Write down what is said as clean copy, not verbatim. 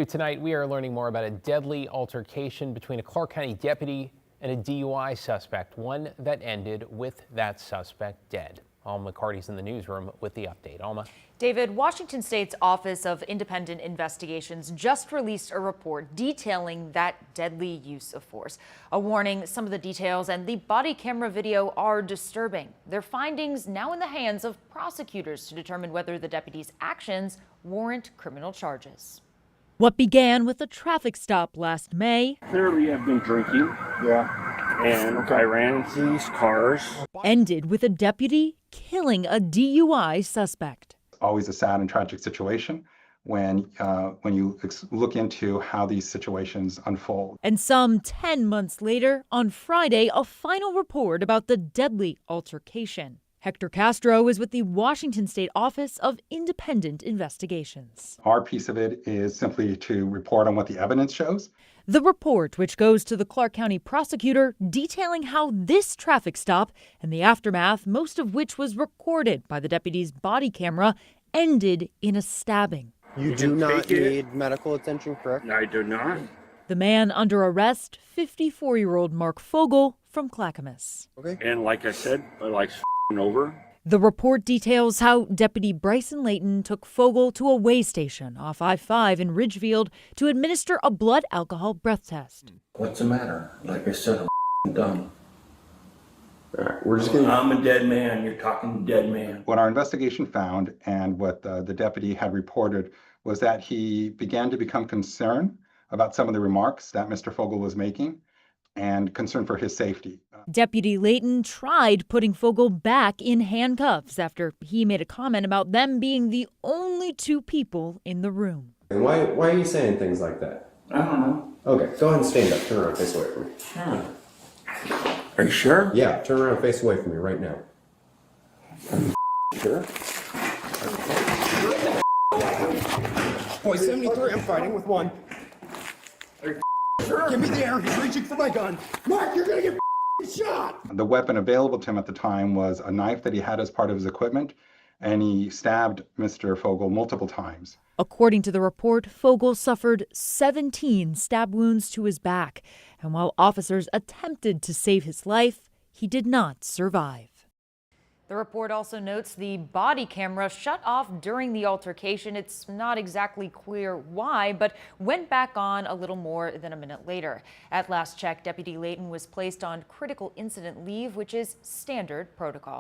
Tonight, we are learning more about a deadly altercation between a Clark County deputy and a DUI suspect, one that ended with that suspect dead. Alma McCarty's in the newsroom with the update. Alma. David, Washington State's Office of Independent Investigations just released a report detailing that deadly use of force. A warning, some of the details and the body camera video are disturbing. Their findings now in the hands of prosecutors to determine whether the deputy's actions warrant criminal charges. What began with a traffic stop last May Clearly I've been drinking. Yeah. And I ran into these cars. ended with a deputy killing a DUI suspect. Always a sad and tragic situation when you look into how these situations unfold. And some 10 months later, on Friday, a final report about the deadly altercation. Hector Castro is with the Washington State Office of Independent Investigations. Our piece of it is simply to report on what the evidence shows. The report, which goes to the Clark County prosecutor, detailing how this traffic stop and the aftermath, most of which was recorded by the deputy's body camera, ended in a stabbing. You do not need medical attention, correct? I do not. The man under arrest, 54-year-old Mark Fogel from Clackamas. Okay. And like I said, I like over. The report details how Deputy Bryson Layton took Fogel to a weigh station off I-5 in Ridgefield to administer a blood alcohol breath test. What's the matter? Like I said, I'm done. All right, we're just gonna. I'm a dead man. You're talking dead man. What our investigation found and what the deputy had reported was that he began to become concerned about some of the remarks that Mr. Fogel was making and concern for his safety. Deputy Layton tried putting Fogel back in handcuffs after he made a comment about them being the only two people in the room. And why are you saying things like that? I don't know. Okay, go ahead and stand up. Turn around, face away from me. Sure. Are you sure? Yeah, turn around, face away from me right now. Sure. Boy, 73, I'm fighting with one. Sure. Give me the air, he's reaching for my gun. Mark, you're gonna get shot! The weapon available to him at the time was a knife that he had as part of his equipment, and he stabbed Mr. Fogel multiple times. According to the report, Fogel suffered 17 stab wounds to his back, and while officers attempted to save his life, he did not survive. The report also notes the body camera shut off during the altercation. It's not exactly clear why, but went back on a little more than a minute later. At last check, Deputy Layton was placed on critical incident leave, which is standard protocol.